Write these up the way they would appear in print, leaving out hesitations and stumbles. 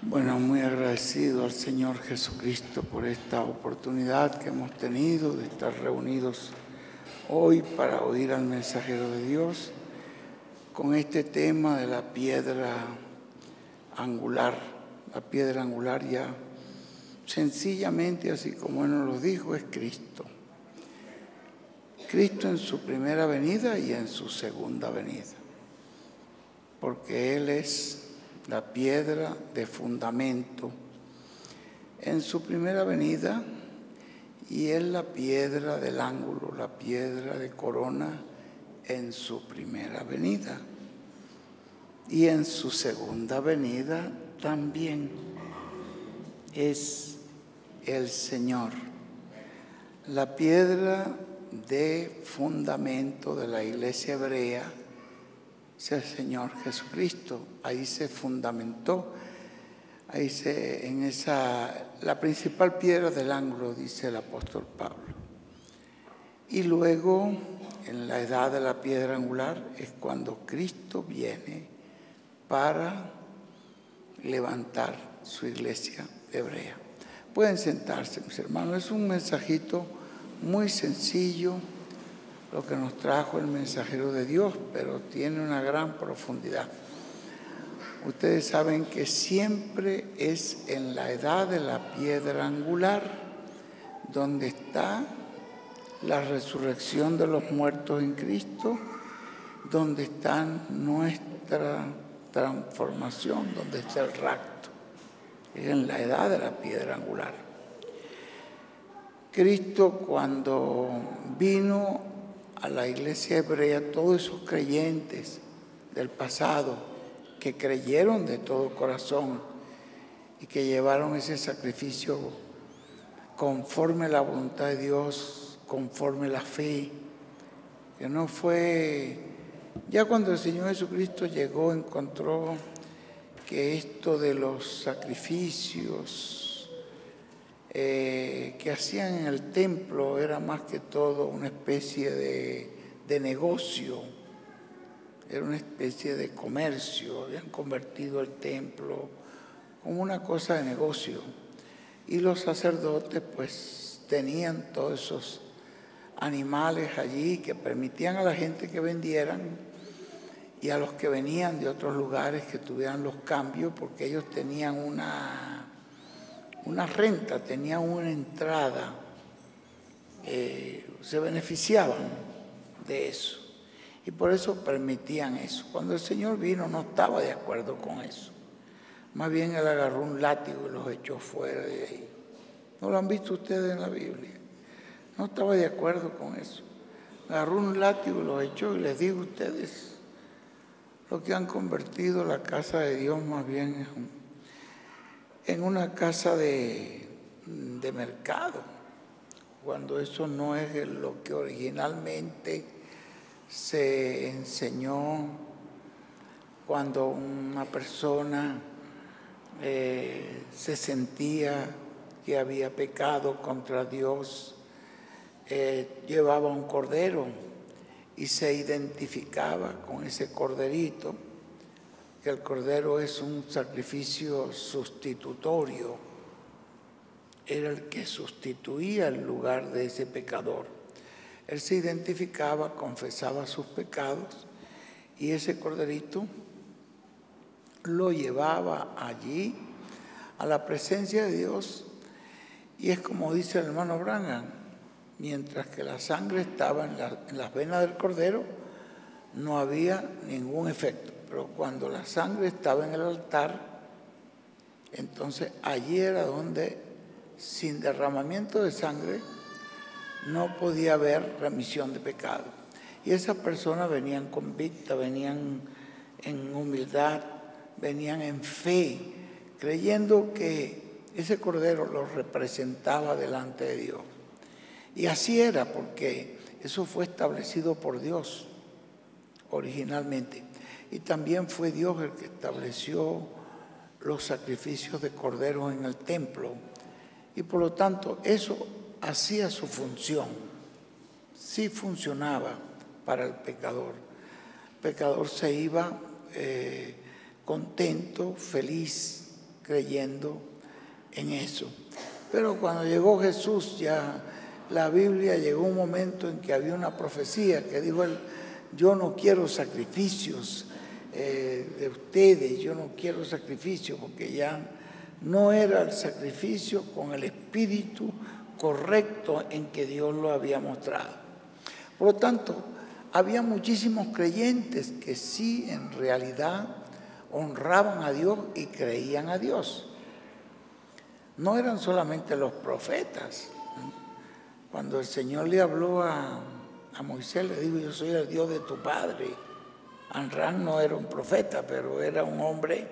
Bueno, muy agradecido al Señor Jesucristo por esta oportunidad que hemos tenido de estar reunidos hoy para oír al mensajero de Dios con este tema de la piedra angular. La piedra angular ya sencillamente, así como Él nos lo dijo, es Cristo. Cristo en su primera venida y en su segunda venida, porque Él es la piedra de fundamento en su primera venida y es la piedra del ángulo, la piedra de corona en su primera venida. Y en su segunda venida también es el Señor, la piedra de fundamento de la iglesia hebrea. Es el Señor Jesucristo. Ahí se fundamentó, la principal piedra del ángulo, dice el apóstol Pablo. Y luego, en la edad de la piedra angular, es cuando Cristo viene para levantar su iglesia hebrea. Pueden sentarse, mis hermanos. Es un mensajito muy sencillo, lo que nos trajo el mensajero de Dios, pero tiene una gran profundidad. Ustedes saben que siempre es en la edad de la piedra angular donde está la resurrección de los muertos en Cristo, donde está nuestra transformación, donde está el rapto. Es en la edad de la piedra angular. Cristo, cuando vino a la iglesia hebrea, todos esos creyentes del pasado que creyeron de todo corazón y que llevaron ese sacrificio conforme a la voluntad de Dios, conforme a la fe, que no fue... Ya cuando el Señor Jesucristo llegó, encontró que esto de los sacrificios que hacían en el templo era más que todo una especie de negocio, era una especie de comercio. Habían convertido el templo como una cosa de negocio, y los sacerdotes pues tenían todos esos animales allí que permitían a la gente que vendieran y a los que venían de otros lugares que tuvieran los cambios, porque ellos tenían una renta, tenían una entrada, se beneficiaban de eso y por eso permitían eso. Cuando el Señor vino no estaba de acuerdo con eso, más bien Él agarró un látigo y los echó fuera de ahí. ¿No lo han visto ustedes en la Biblia? No estaba de acuerdo con eso, agarró un látigo y los echó, y les digo a ustedes, lo que han convertido la casa de Dios más bien en una casa de mercado, cuando eso no es lo que originalmente se enseñó. Cuando una persona se sentía que había pecado contra Dios, llevaba un cordero y se identificaba con ese corderito, que el cordero es un sacrificio sustitutorio, era el que sustituía el lugar de ese pecador. Él se identificaba, confesaba sus pecados, y ese corderito lo llevaba allí a la presencia de Dios. Y es como dice el hermano Branham, mientras que la sangre estaba en las venas del cordero, no había ningún efecto. Pero cuando la sangre estaba en el altar, entonces allí era donde, sin derramamiento de sangre, no podía haber remisión de pecado. Y esas personas venían convictas, venían en humildad, venían en fe, creyendo que ese cordero los representaba delante de Dios. Y así era, porque eso fue establecido por Dios originalmente. Y también fue Dios el que estableció los sacrificios de corderos en el templo. Y por lo tanto, eso hacía su función. Sí funcionaba para el pecador. El pecador se iba contento, feliz, creyendo en eso. Pero cuando llegó Jesús, ya la Biblia llegó un momento en que había una profecía que dijo él: yo no quiero sacrificios de ustedes, yo no quiero sacrificios, porque ya no era el sacrificio con el espíritu correcto en que Dios lo había mostrado. Por lo tanto, había muchísimos creyentes que sí, en realidad, honraban a Dios y creían a Dios. No eran solamente los profetas. Cuando el Señor le habló a Moisés, le dijo: yo soy el Dios de tu padre. Amram no era un profeta, pero era un hombre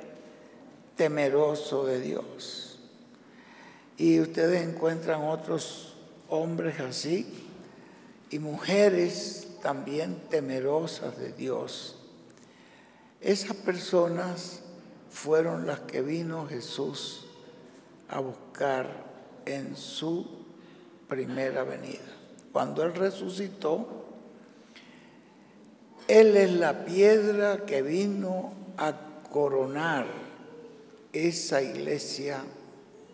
temeroso de Dios. Y ustedes encuentran otros hombres así y mujeres también temerosas de Dios. Esas personas fueron las que vino Jesús a buscar en su primera venida. Cuando Él resucitó, Él es la piedra que vino a coronar esa iglesia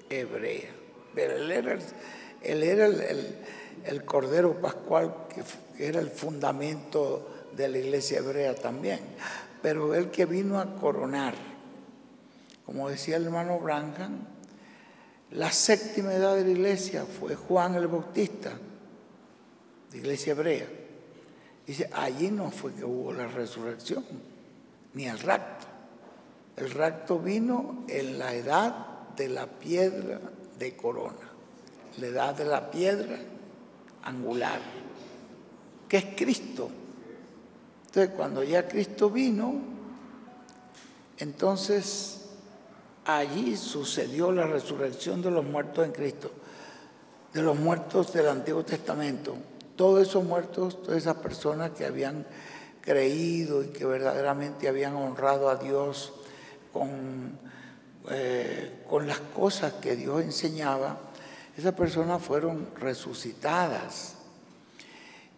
hebrea. Pero Él era el Cordero Pascual, que era el fundamento de la iglesia hebrea también. Pero Él que vino a coronar, como decía el hermano Branham, la séptima edad de la iglesia fue Juan el Bautista, de iglesia hebrea. Dice, allí no fue que hubo la resurrección, ni el rapto. El rapto vino en la edad de la piedra de corona, la edad de la piedra angular, que es Cristo. Entonces, cuando ya Cristo vino, entonces allí sucedió la resurrección de los muertos en Cristo, de los muertos del Antiguo Testamento. Todos esos muertos, todas esas personas que habían creído y que verdaderamente habían honrado a Dios con las cosas que Dios enseñaba, esas personas fueron resucitadas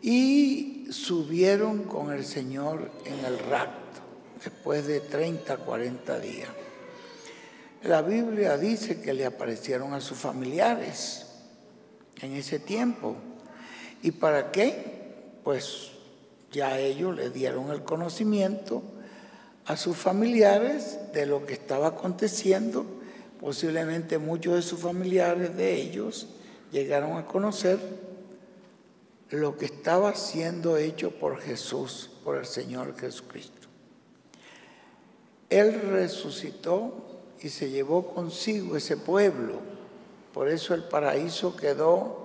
y subieron con el Señor en el rapto, después de 30, 40 días. La Biblia dice que le aparecieron a sus familiares en ese tiempo. ¿Y para qué? Pues ya ellos le dieron el conocimiento a sus familiares de lo que estaba aconteciendo. Posiblemente muchos de sus familiares, de ellos, llegaron a conocer lo que estaba siendo hecho por Jesús, por el Señor Jesucristo. Él resucitó y se llevó consigo ese pueblo. Por eso el paraíso quedó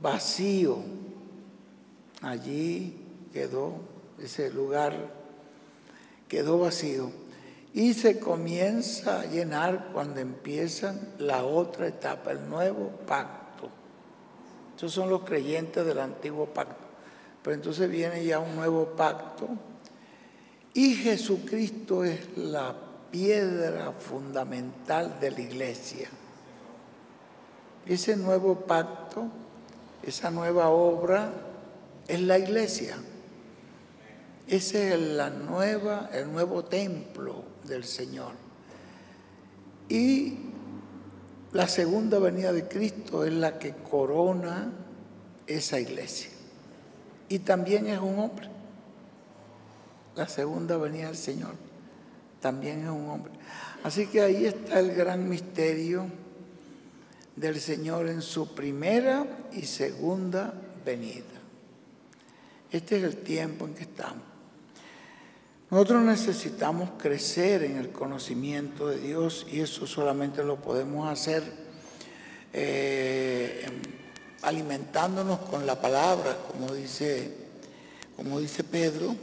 vacío. Allí quedó, ese lugar quedó vacío. Y se comienza a llenar cuando empiezan la otra etapa, el nuevo pacto. Estos son los creyentes del antiguo pacto. Pero entonces viene ya un nuevo pacto y Jesucristo es la piedra fundamental de la iglesia. Ese nuevo pacto, esa nueva obra es la iglesia. Ese es el nuevo templo del Señor. Y la segunda venida de Cristo es la que corona esa iglesia. Y también es un hombre. La segunda venida del Señor también es un hombre. Así que ahí está el gran misterio del Señor en su primera y segunda venida. Este es el tiempo en que estamos. Nosotros necesitamos crecer en el conocimiento de Dios y eso solamente lo podemos hacer alimentándonos con la palabra, como dice Pedro,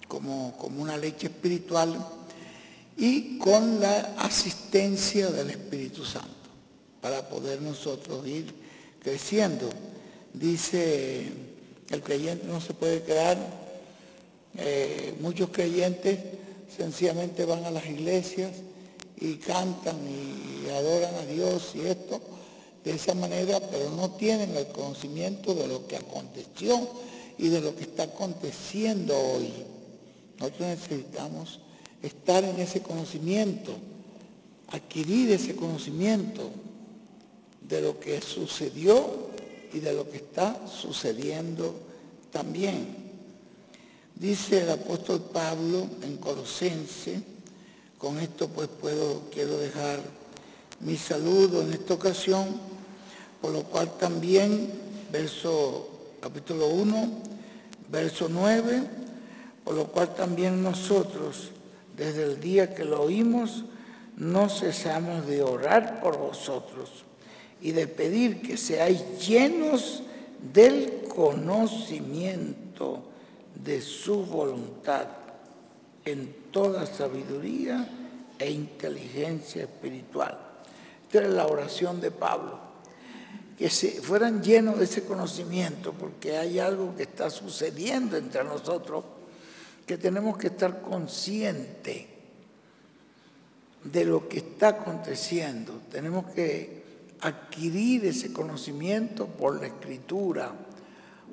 como una leche espiritual y con la asistencia del Espíritu Santo para poder nosotros ir creciendo. Dice, el creyente no se puede quedar. Muchos creyentes sencillamente van a las iglesias y cantan y adoran a Dios y esto de esa manera, pero no tienen el conocimiento de lo que aconteció y de lo que está aconteciendo hoy. Nosotros necesitamos estar en ese conocimiento. ¿A adquirir ese conocimiento de lo que sucedió y de lo que está sucediendo también. Dice el apóstol Pablo en Colosenses, con esto pues quiero dejar mi saludo en esta ocasión, por lo cual también, capítulo 1, verso 9, por lo cual también nosotros, desde el día que lo oímos, no cesamos de orar por vosotros y de pedir que seáis llenos del conocimiento de su voluntad en toda sabiduría e inteligencia espiritual. Esta es la oración de Pablo, que se fueran llenos de ese conocimiento, porque hay algo que está sucediendo entre nosotros que tenemos que estar conscientes de lo que está aconteciendo. Tenemos que adquirir ese conocimiento por la Escritura,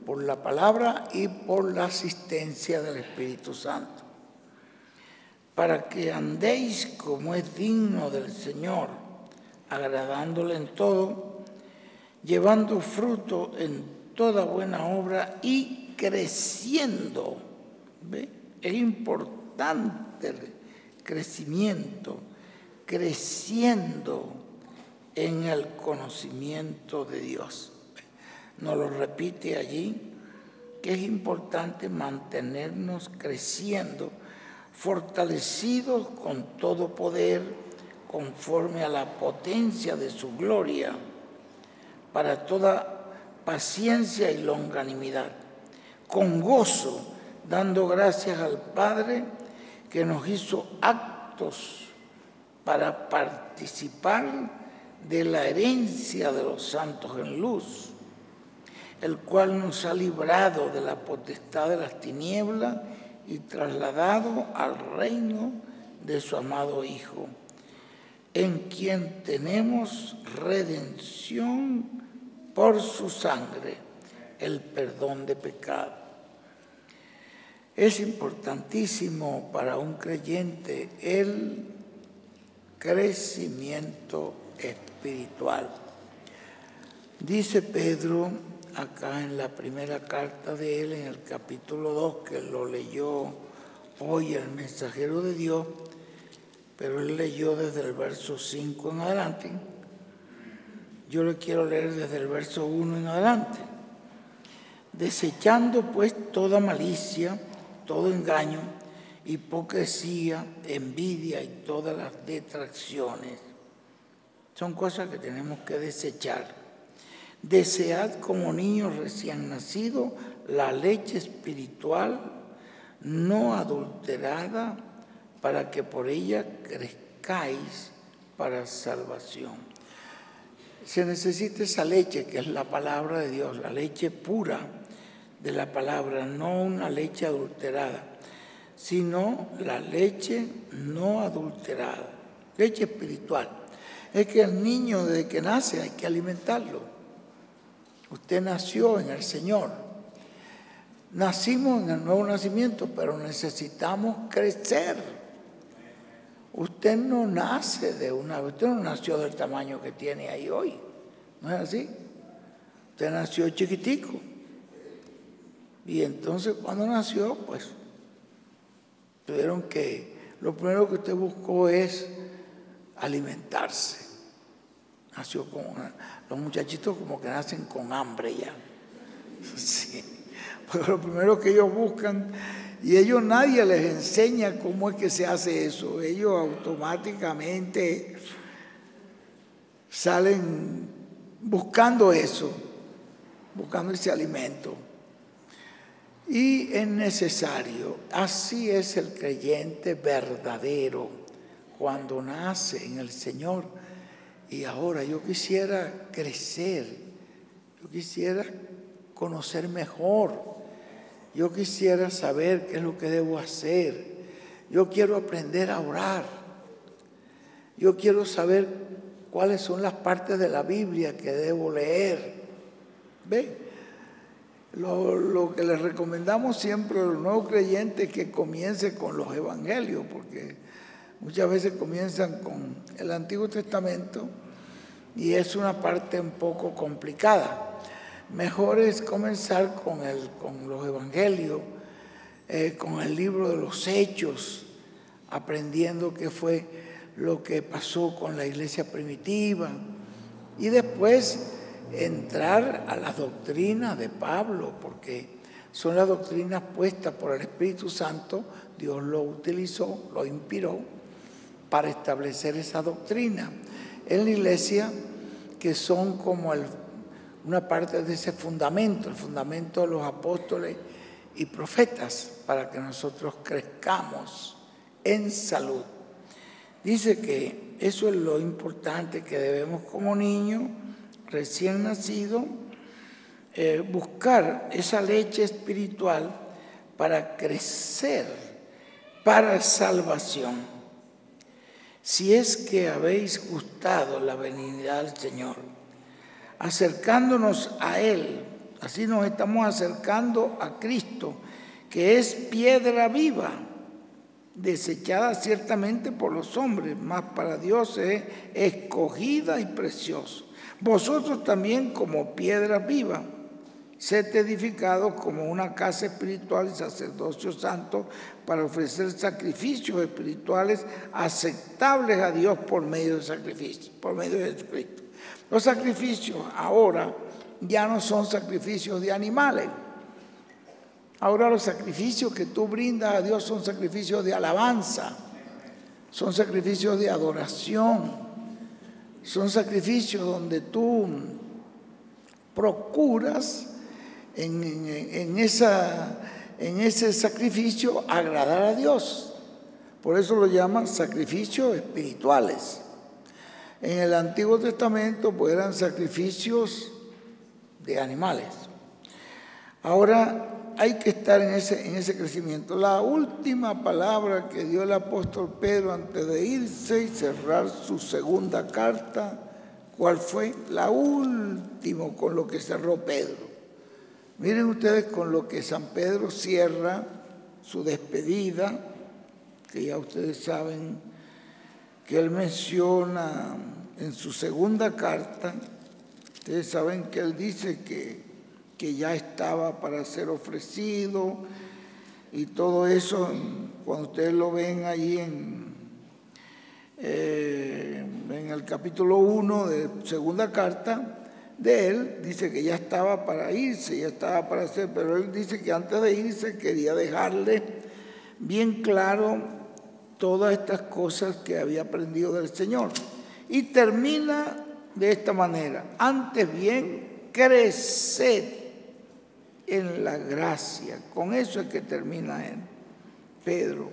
por la palabra y por la asistencia del Espíritu Santo, para que andéis como es digno del Señor, agradándole en todo, llevando fruto en toda buena obra y creciendo. ¿Ve? Es importante el crecimiento, creciendo en el conocimiento de Dios. Nos lo repite allí, que es importante mantenernos creciendo, fortalecidos con todo poder, conforme a la potencia de su gloria, para toda paciencia y longanimidad, con gozo, dando gracias al Padre que nos hizo aptos para participar de la herencia de los santos en luz, el cual nos ha librado de la potestad de las tinieblas y trasladado al reino de su amado Hijo, en quien tenemos redención por su sangre, el perdón de pecado. Es importantísimo para un creyente el crecimiento espiritual. Dice Pedro acá en la primera carta de él, en el capítulo 2, que lo leyó hoy el mensajero de Dios, pero él leyó desde el verso 5 en adelante. Yo le quiero leer desde el verso 1 en adelante. Desechando pues toda malicia, todo engaño, hipocresía, envidia y todas las detracciones. Son cosas que tenemos que desechar. Desead como niños recién nacidos la leche espiritual no adulterada, para que por ella crezcáis para salvación. Se necesita esa leche que es la palabra de Dios, la leche pura de la palabra, no una leche adulterada, sino la leche no adulterada, leche espiritual. Es que el niño desde que nace hay que alimentarlo. Usted nació en el Señor. Nacimos en el nuevo nacimiento, pero necesitamos crecer. Usted no nace de una vez, usted no nació del tamaño que tiene ahí hoy. ¿No es así? Usted nació chiquitico. Y entonces cuando nació, pues, tuvieron que, lo primero que usted buscó es alimentarse. Nació con los muchachitos como que nacen con hambre ya. Sí. Porque lo primero que ellos buscan, y ellos nadie les enseña cómo es que se hace eso. Ellos automáticamente salen buscando eso, buscando ese alimento. Y es necesario, así es el creyente verdadero, cuando nace en el Señor. Y ahora yo quisiera crecer, yo quisiera conocer mejor, yo quisiera saber qué es lo que debo hacer, yo quiero aprender a orar, yo quiero saber cuáles son las partes de la Biblia que debo leer. ¿Ve? Lo que les recomendamos siempre a los nuevos creyentes es que comience con los evangelios, porque Muchas veces comienzan con el Antiguo Testamento y es una parte un poco complicada. Mejor es comenzar con los evangelios, con el libro de los Hechos, aprendiendo qué fue lo que pasó con la iglesia primitiva y después entrar a las doctrinas de Pablo, porque son las doctrinas puestas por el Espíritu Santo. Dios lo utilizó, lo inspiró para establecer esa doctrina en la iglesia, que son como una parte de ese fundamento, el fundamento de los apóstoles y profetas, para que nosotros crezcamos en salud. Dice que eso es lo importante que debemos como niños recién nacidos, buscar esa leche espiritual para crecer, para salvación. Si es que habéis gustado la benignidad del Señor, acercándonos a Él, así nos estamos acercando a Cristo, que es piedra viva, desechada ciertamente por los hombres, mas para Dios es escogida y preciosa. Vosotros también, como piedra viva, sed edificados como una casa espiritual y sacerdocio santo, para ofrecer sacrificios espirituales aceptables a Dios por medio de sacrificios, por medio de Jesucristo. Los sacrificios ahora ya no son sacrificios de animales. Ahora los sacrificios que tú brindas a Dios son sacrificios de alabanza, son sacrificios de adoración, son sacrificios donde tú procuras en ese sacrificio agradar a Dios. Por eso lo llaman sacrificios espirituales. En el Antiguo Testamento pues eran sacrificios de animales. Ahora hay que estar en ese crecimiento. La última palabra que dio el apóstol Pedro antes de irse y cerrar su segunda carta, ¿cuál fue? La última con lo que cerró Pedro. Miren ustedes con lo que San Pedro cierra su despedida, que ya ustedes saben que él menciona en su segunda carta. Ustedes saben que él dice que ya estaba para ser ofrecido y todo eso. Cuando ustedes lo ven ahí en el capítulo 1 de segunda carta de él, dice que ya estaba para irse, ya estaba para hacer, pero él dice que antes de irse quería dejarle bien claro todas estas cosas que había aprendido del Señor. Y termina de esta manera: antes bien, creced en la gracia. Con eso es que termina él, Pedro.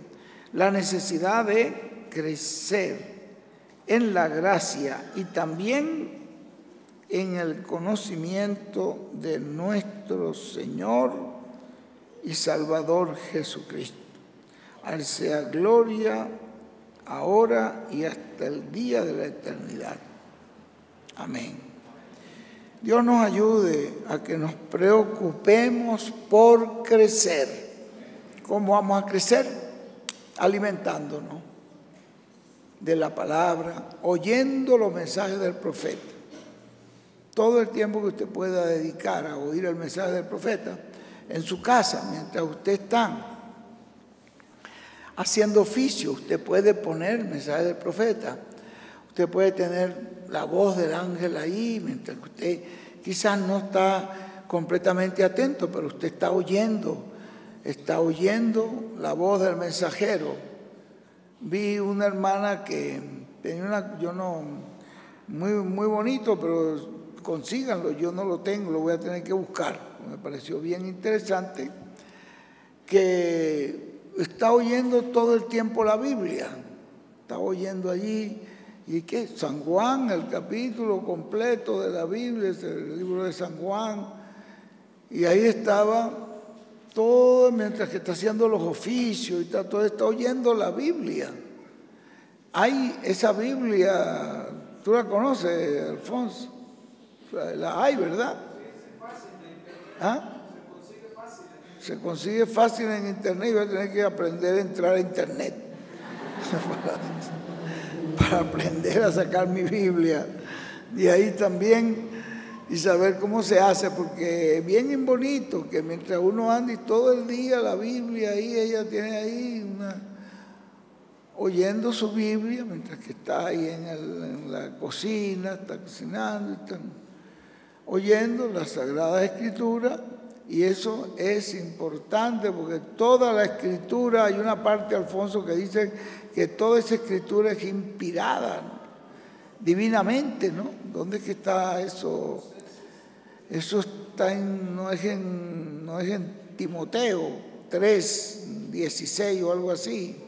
La necesidad de crecer en la gracia y también en el conocimiento de nuestro Señor y Salvador Jesucristo. A Él sea gloria ahora y hasta el día de la eternidad. Amén. Dios nos ayude a que nos preocupemos por crecer. ¿Cómo vamos a crecer? Alimentándonos de la palabra, oyendo los mensajes del profeta. Todo el tiempo que usted pueda dedicar a oír el mensaje del profeta en su casa, mientras usted está haciendo oficio, usted puede poner el mensaje del profeta. Usted puede tener la voz del ángel ahí, mientras que usted quizás no está completamente atento, pero usted está oyendo la voz del mensajero. Vi una hermana que tenía muy bonito, pero consíganlo, yo no lo tengo, lo voy a tener que buscar. Me pareció bien interesante que está oyendo todo el tiempo la Biblia, está oyendo allí. ¿Y qué? San Juan, el capítulo completo de la Biblia, es el libro de San Juan. Y ahí estaba todo, mientras que está haciendo los oficios y está oyendo la Biblia. Hay esa Biblia, ¿tú la conoces, Alfonso? La hay, ¿verdad? ¿Ah? Se consigue fácil en internet y va a tener que aprender a entrar a internet. para aprender a sacar mi Biblia de ahí también y saber cómo se hace, porque es bien bonito que mientras uno anda y todo el día la Biblia ahí, ella tiene ahí oyendo su Biblia mientras que está ahí en la cocina, está cocinando, está oyendo la Sagrada Escritura. Y eso es importante porque toda la Escritura, hay una parte, Alfonso, que dice que toda esa Escritura es inspirada, ¿no? Divinamente, ¿no? ¿Dónde es que está eso? Eso está no es en Timoteo 3:16 o algo así.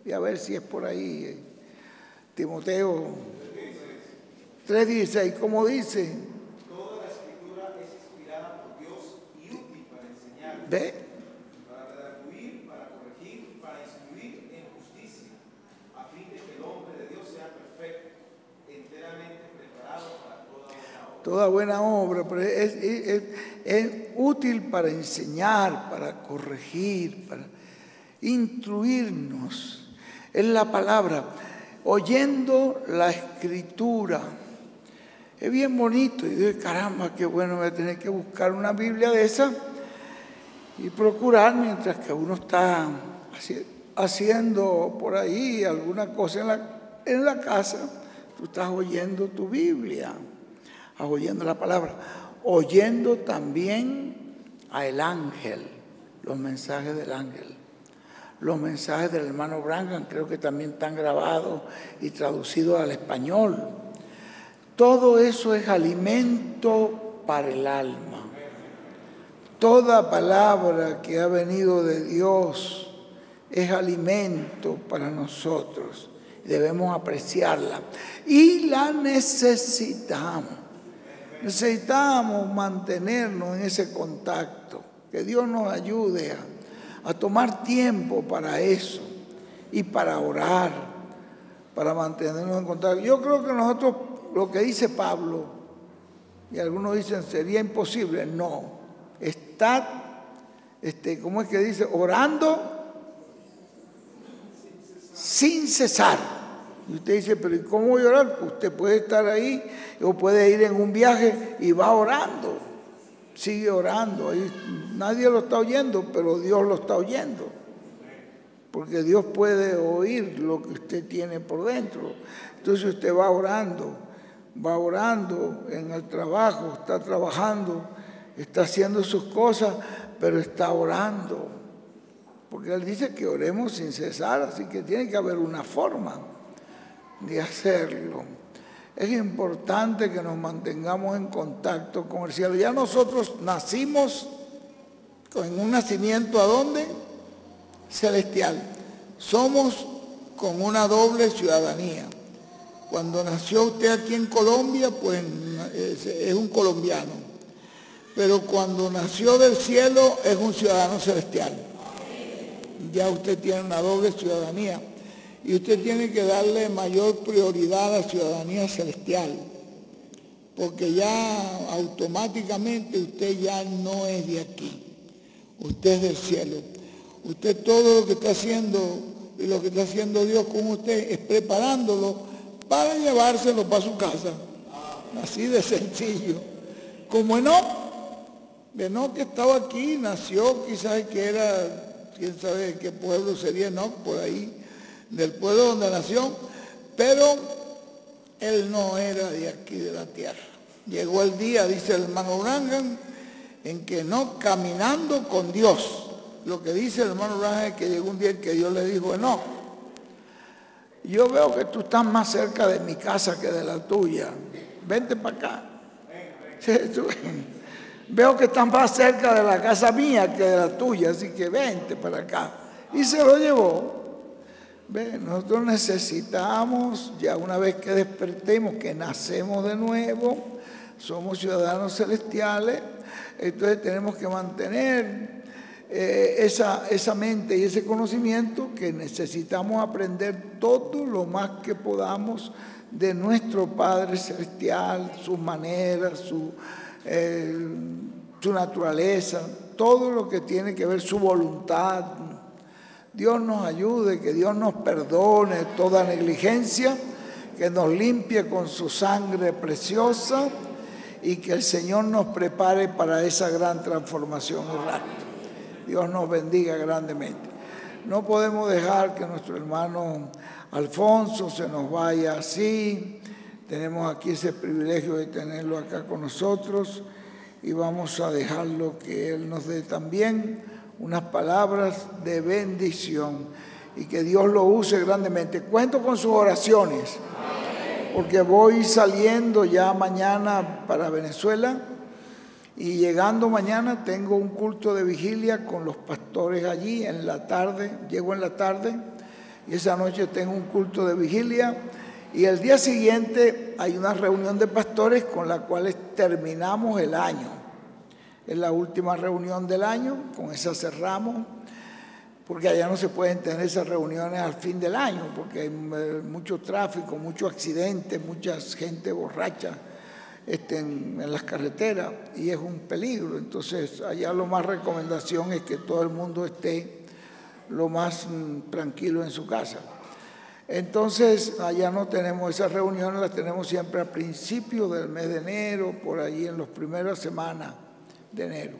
Y a ver si es por ahí. Timoteo 3:16, ¿cómo dice? Toda la Escritura es inspirada por Dios y útil para enseñar, ¿Ve? para redarguir, para corregir, para instruir en justicia, a fin de que el hombre de Dios sea perfecto, enteramente preparado para toda buena obra. Toda buena obra, pero es útil para enseñar, para corregir, para instruirnos. Es la palabra, oyendo la Escritura. Es bien bonito y digo, caramba, qué bueno, voy a tener que buscar una Biblia de esa y procurar mientras que uno está haciendo por ahí alguna cosa en la casa, tú estás oyendo tu Biblia, estás oyendo la palabra, oyendo también al ángel, los mensajes del ángel. Los mensajes del hermano Branham creo que también están grabados y traducidos al español. Todo eso es alimento para el alma. Toda palabra que ha venido de Dios es alimento para nosotros. Debemos apreciarla. Y la necesitamos. Necesitamos mantenernos en ese contacto. Que Dios nos ayude a tomar tiempo para eso y para orar, para mantenernos en contacto. Yo creo que nosotros, lo que dice Pablo, y algunos dicen sería imposible, no. Estad, ¿cómo es que dice? Orando sin cesar. Y usted dice, pero ¿y cómo voy a orar? Usted puede estar ahí o puede ir en un viaje y va orando. Sigue orando. Ahí nadie lo está oyendo, pero Dios lo está oyendo. Porque Dios puede oír lo que usted tiene por dentro. Entonces usted va orando en el trabajo, está trabajando, está haciendo sus cosas, pero está orando. Porque Él dice que oremos sin cesar, así que tiene que haber una forma de hacerlo. Es importante que nos mantengamos en contacto con el cielo. Ya nosotros nacimos con un nacimiento, ¿a dónde? Celestial. Somos con una doble ciudadanía. Cuando nació usted aquí en Colombia, pues es un colombiano. Pero cuando nació del cielo, es un ciudadano celestial. Ya usted tiene una doble ciudadanía. Y usted tiene que darle mayor prioridad a la ciudadanía celestial, porque ya automáticamente usted ya no es de aquí, usted es del cielo. Usted todo lo que está haciendo y lo que está haciendo Dios con usted es preparándolo para llevárselo para su casa, así de sencillo. Como Enoc que estaba aquí, nació, quizás que era, quién sabe qué pueblo sería Enoc, por ahí, del pueblo donde nació, pero él no era de aquí de la tierra. Llegó el día, dice el hermano Branham, en que no caminando con Dios. Lo que dice el hermano Branham es que llegó un día en que Dios le dijo, no, yo veo que tú estás más cerca de mi casa que de la tuya. Vente para acá. Veo que estás más cerca de la casa mía que de la tuya, así que vente para acá. Y se lo llevó. Nosotros necesitamos, ya una vez que despertemos, que nacemos de nuevo, somos ciudadanos celestiales, entonces tenemos que mantener esa mente y ese conocimiento, que necesitamos aprender todo lo más que podamos de nuestro Padre Celestial, sus maneras, su naturaleza, todo lo que tiene que ver, su voluntad. Dios nos ayude, que Dios nos perdone toda negligencia, que nos limpie con su sangre preciosa y que el Señor nos prepare para esa gran transformación y rapto. Dios nos bendiga grandemente. No podemos dejar que nuestro hermano Alfonso se nos vaya así. Tenemos aquí ese privilegio de tenerlo acá con nosotros y vamos a dejarlo que él nos dé también unas palabras de bendición y que Dios lo use grandemente. Cuento con sus oraciones porque voy saliendo ya mañana para Venezuela y llegando mañana tengo un culto de vigilia con los pastores allí en la tarde. Llego en la tarde y esa noche tengo un culto de vigilia y el día siguiente hay una reunión de pastores con la cual terminamos el año. Es la última reunión del año, con esa cerramos, porque allá no se pueden tener esas reuniones al fin del año, porque hay mucho tráfico, muchos accidentes, mucha gente borracha en las carreteras y es un peligro. Entonces allá lo más recomendación es que todo el mundo esté lo más tranquilo en su casa. Entonces allá no tenemos esas reuniones, las tenemos siempre a principios del mes de enero, por allí en las primeras semanas de enero,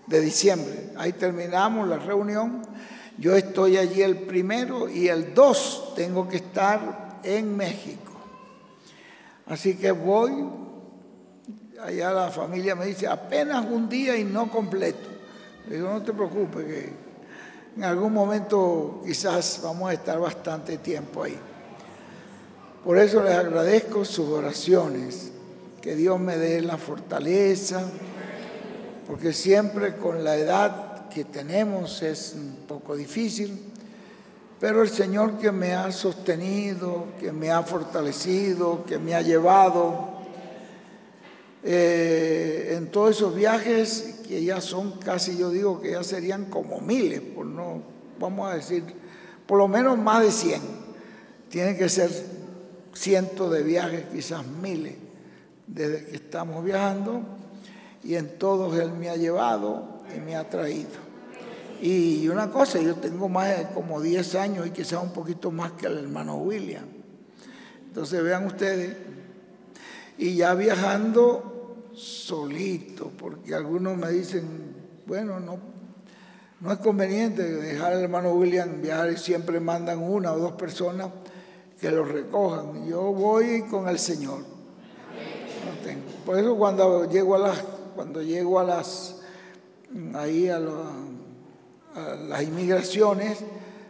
de diciembre. Ahí terminamos la reunión. Yo estoy allí el 1 y el 2 tengo que estar en México. Así que voy, allá la familia me dice, apenas un día y no completo. Le digo, no te preocupes, que en algún momento quizás vamos a estar bastante tiempo ahí. Por eso les agradezco sus oraciones, que Dios me dé la fortaleza, porque siempre con la edad que tenemos es un poco difícil, pero el Señor que me ha sostenido, que me ha fortalecido, que me ha llevado en todos esos viajes, que ya son casi, yo digo que ya serían como miles, por no, vamos a decir, por lo menos más de 100. Tienen que ser cientos de viajes, quizás miles, desde que estamos viajando, y en todos Él me ha llevado y me ha traído. Y una cosa, yo tengo más de como 10 años y quizás un poquito más que el hermano William. Entonces vean ustedes, y ya viajando solito, porque algunos me dicen, bueno, no es conveniente dejar al hermano William viajar y siempre mandan 1 o 2 personas que lo recojan. Yo voy con el Señor. No tengo. Por eso cuando llego a las inmigraciones,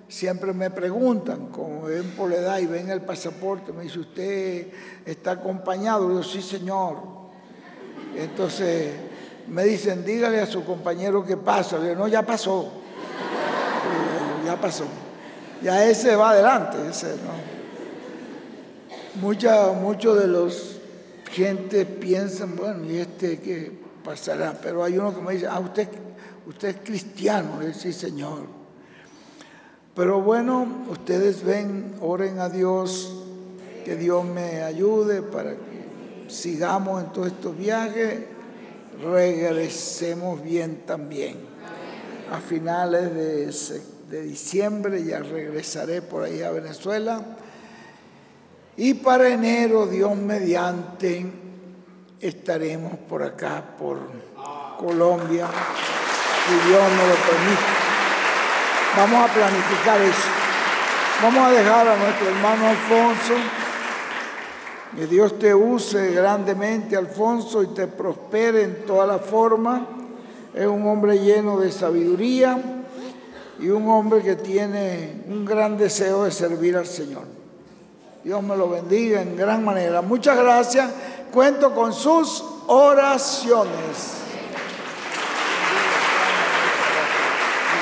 siempre me preguntan, como ven por la edad y ven el pasaporte, me dice, ¿usted está acompañado? Yo digo, sí, señor. Entonces me dicen, dígale a su compañero que pasa. Le digo, no, ya pasó. Ya pasó. Ya ese va adelante. Ese, ¿no? Muchos de los gente piensan, bueno, ¿y qué pasará? Pero hay uno que me dice, usted es cristiano. Le digo, sí, señor. Pero bueno, ustedes ven, oren a Dios, que Dios me ayude para que sigamos en todos estos viajes, regresemos bien también. A finales de diciembre ya regresaré por ahí a Venezuela y para enero, Dios mediante, estaremos por acá, por Colombia, si Dios nos lo permite. Vamos a planificar eso. Vamos a dejar a nuestro hermano Alfonso. Que Dios te use grandemente, Alfonso, y te prospere en toda la forma. Es un hombre lleno de sabiduría y un hombre que tiene un gran deseo de servir al Señor. Dios me lo bendiga en gran manera. Muchas gracias. Cuento con sus oraciones.